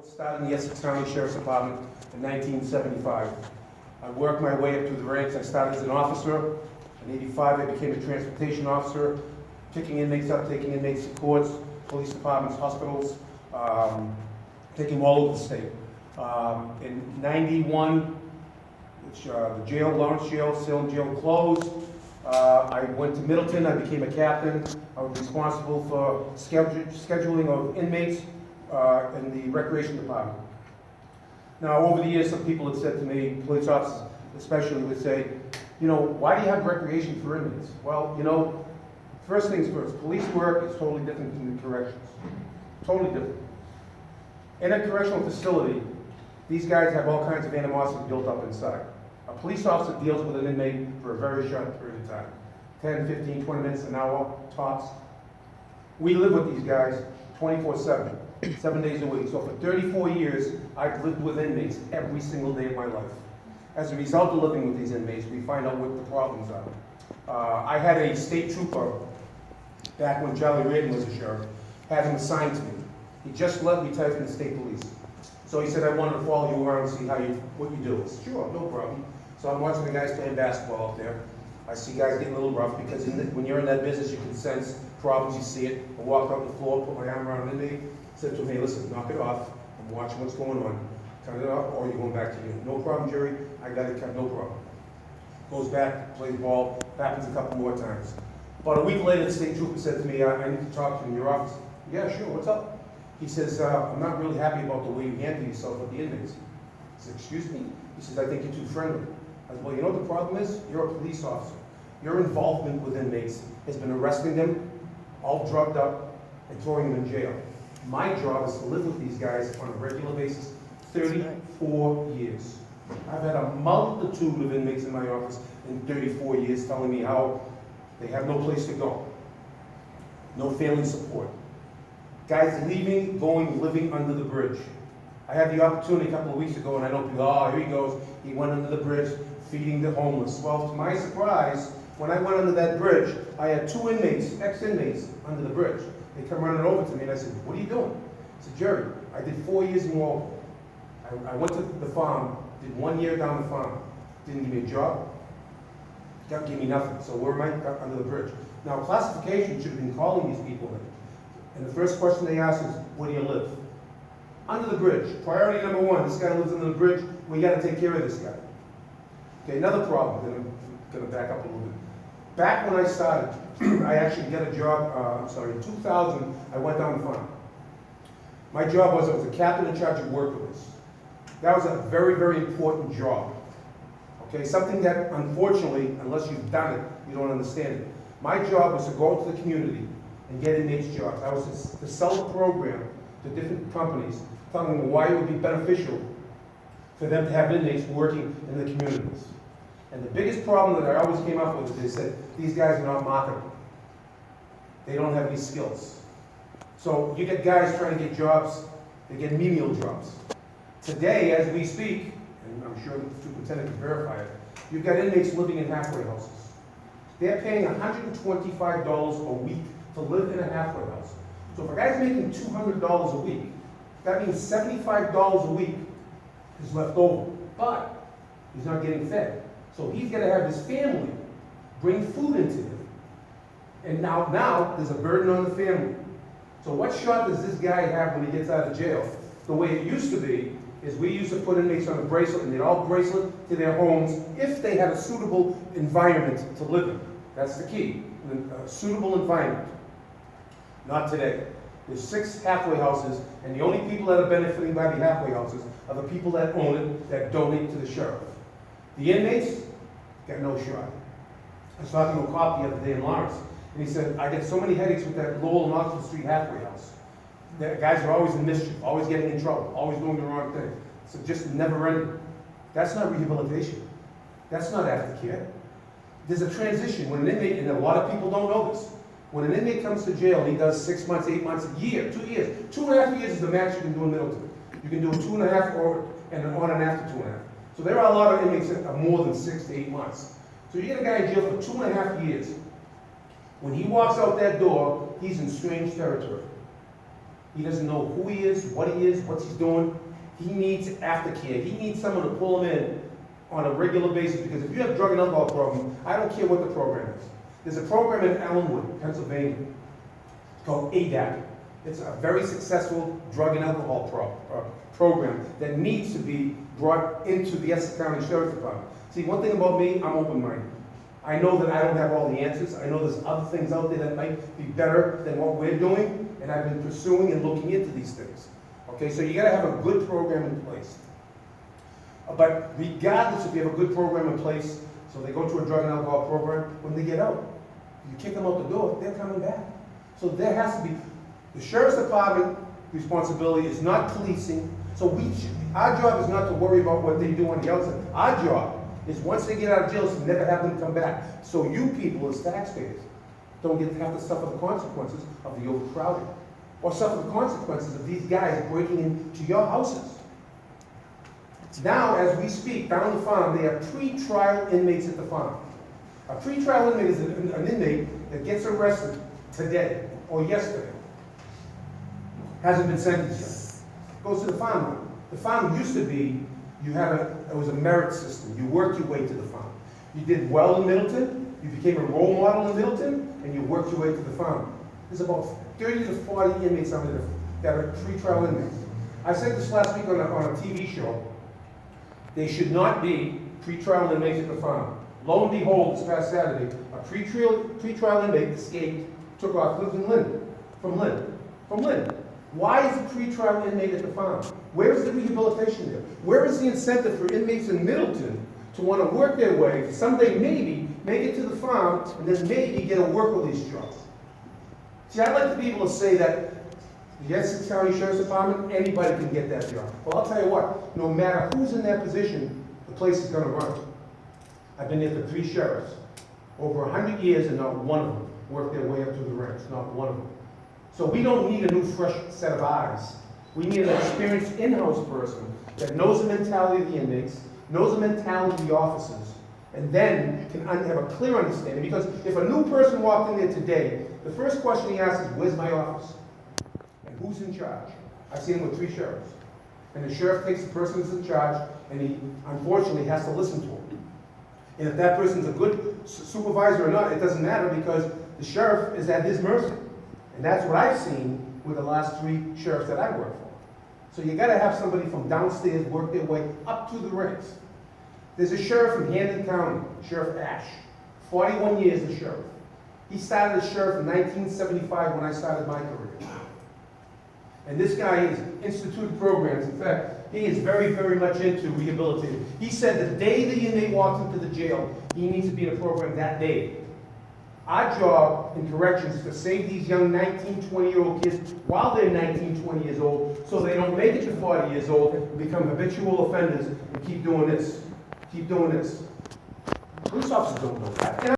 Started in the Essex County Sheriff's Department in 1975. I worked my way up through the ranks. I started as an officer. In '85, I became a transportation officer, picking inmates up, taking inmates to courts, police departments, hospitals, taking them all over the state. In '91, the jail, Lawrence Jail, Salem Jail closed. I went to Middleton. I became a captain. I was responsible for scheduling of inmates in the recreation department. Now, over the years, some people have said to me, police officers especially, would say, you know, why do you have recreation for inmates? Well, you know, first things first, police work is totally different than the corrections. Totally different. In a correctional facility, these guys have all kinds of animosity built up inside. A police officer deals with an inmate for a very short period of time. 10, 15, 20 minutes, an hour, tops. We live with these guys 24/7, 7 days a week. So for 34 years, I've lived with inmates every single day of my life. As a result of living with these inmates, we find out what the problems are. I had a state trooper, back when Charlie Reagan was a sheriff, had him assigned to me. He just left retired from the state police. So he said, I wanted to follow you around and see what you do. I said, sure, no problem. So I'm watching the guys playing basketball out there. I see guys getting a little rough because when you're in that business, you can sense problems, you see it. I walk out the floor, put my arm around an inmate, said to him, hey, listen, knock it off. I'm watching what's going on. Turn it off, or you're going back to you. No problem, Jerry. I got it, no problem. Goes back, plays ball, happens a couple more times. About a week later, the state trooper said to me, I need to talk to you in your office. Yeah, sure, what's up? He says, I'm not really happy about the way you handle yourself with the inmates. I said, excuse me? He says, I think you're too friendly. I said, well, you know what the problem is? You're a police officer. Your involvement with inmates has been arresting them, all drugged up, and throwing them in jail. My job is to live with these guys on a regular basis, 34 years. I've had a multitude of inmates in my office in 34 years telling me how they have no place to go, no family support. Guys leaving, going, living under the bridge. I had the opportunity a couple of weeks ago, and I know people, oh, here he goes. He went under the bridge, feeding the homeless. Well, to my surprise, when I went under that bridge, I had 2 inmates, ex-inmates, under the bridge. They come running over to me, and I said, what are you doing? I said, Jerry, I did 4 years in Walpole. I went to the farm, did 1 year down the farm. Didn't give me a job. Gave me nothing. So where am I? Under the bridge. Now, classification should have been calling these people in. And the first question they ask is, where do you live? Under the bridge. Priority number 1, this guy lives under the bridge, we got to take care of this guy. Okay, another problem, I'm going to back up a little bit. Back when I started, I actually got a job, in 2000, I went down the farm. My job was, I was the captain in charge of work release. That was a very, very important job. Okay, something that, unfortunately, unless you've done it, you don't understand it. My job was to go out to the community and get inmates jobs. I was to sell the program to different companies, telling them why it would be beneficial for them to have inmates working in the communities. And the biggest problem that I always came up with is they said, these guys are not marketable. They don't have any skills. So you get guys trying to get jobs, they get menial jobs. Today, as we speak, and I'm sure the superintendent can verify it, you've got inmates living in halfway houses. They're paying $125 a week to live in a halfway house. So if a guy's making $200 a week, that means $75 a week is left over. But he's not getting fed. So he's going to have his family bring food into him. And now there's a burden on the family. So what shot does this guy have when he gets out of jail? The way it used to be is we used to put inmates on a bracelet, and they'd all bracelet to their homes if they had a suitable environment to live in. That's the key, a suitable environment. Not today. There's 6 halfway houses, and the only people that are benefiting by the halfway houses are the people that own it, that donate to the sheriff. The inmates got no shot. I was talking to a cop the other day in Lawrence, and he said, I get so many headaches with that Lowell and Oxford Street halfway house. The guys are always in mischief, always getting in trouble, always doing the wrong thing. So just never ending. That's not rehabilitation. That's not aftercare. There's a transition when an inmate, and a lot of people don't know this, when an inmate comes to jail, he does 6 months, 8 months, a year, 2 years. 2.5 years is the max you can do in Middleton. You can do a 2.5 or and on and after 2.5. So there are a lot of inmates that are more than 6 to 8 months. So you get a guy in jail for 2.5 years. When he walks out that door, he's in strange territory. He doesn't know who he is, what he's doing. He needs aftercare. He needs someone to pull him in on a regular basis, because if you have a drug and alcohol problem, I don't care what the program is. There's a program in Ellenwood, Pennsylvania, called ADAP. It's a very successful drug and alcohol program that needs to be brought into the Essex County Sheriff's Department. See, one thing about me, I'm open-minded. I know that I don't have all the answers. I know there's other things out there that might be better than what we're doing, and I've been pursuing and looking into these things. Okay, so you gotta have a good program in place. But regardless if you have a good program in place, so they go to a drug and alcohol program, when they get out, you kick them out the door, they're coming back. So there has to be, the Sheriff's Department responsibility is not policing, so our job is not to worry about what they do on the outside. Our job is once they get out of jail, is to never have them come back. So you people as taxpayers don't have to suffer the consequences of the overcrowding, or suffer the consequences of these guys breaking into your houses. Now, as we speak, down on the farm, they have pre-trial inmates at the farm. A pre-trial inmate is an inmate that gets arrested today or yesterday. Hasn't been sentenced yet. Goes to the farm. The farm used to be, it was a merit system. You worked your way to the farm. You did well in Middleton, you became a role model in Middleton, and you worked your way to the farm. There's about 30 to 40 inmates on there that are pre-trial inmates. I said this last week on a TV show. They should not be pre-trial inmates at the farm. Lo and behold, this past Saturday, a pre-trial inmate escaped, took off, lived in Lynn, from Lynn. Why is a pre-trial inmate at the farm? Where is the rehabilitation there? Where is the incentive for inmates in Middleton to want to work their way, someday maybe make it to the farm, and then maybe get a work release job? See, I'd like to be able to say that the Essex County Sheriff's Department, anybody can get that job. Well, I'll tell you what, no matter who's in that position, the place is going to run. I've been there for 3 sheriffs, over 100 years, and not one of them worked their way up through the ranks, not one of them. So we don't need a new fresh set of eyes. We need an experienced in-house person that knows the mentality of the inmates, knows the mentality of the officers, and then can have a clear understanding. Because if a new person walked in there today, the first question he asks is, where's my office? And who's in charge? I've seen him with 3 sheriffs. And the sheriff takes the person who's in charge, and he unfortunately has to listen to him. And if that person's a good supervisor or not, it doesn't matter, because the sheriff is at his mercy. And that's what I've seen with the last 3 sheriffs that I work for. So you gotta have somebody from downstairs work their way up to the ranks. There's a sheriff from Hampden County, Sheriff Ash, 41 years as sheriff. He started as sheriff in 1975 when I started my career. And this guy has instituted programs. In fact, he is very, very much into rehabilitating. He said the day the inmate walks into the jail, he needs to be in a program that day. Our job in corrections is to save these young 19, 20-year-old kids while they're 19, 20 years old, so they don't make it to 40 years old and become habitual offenders and keep doing this. Police officers don't know that.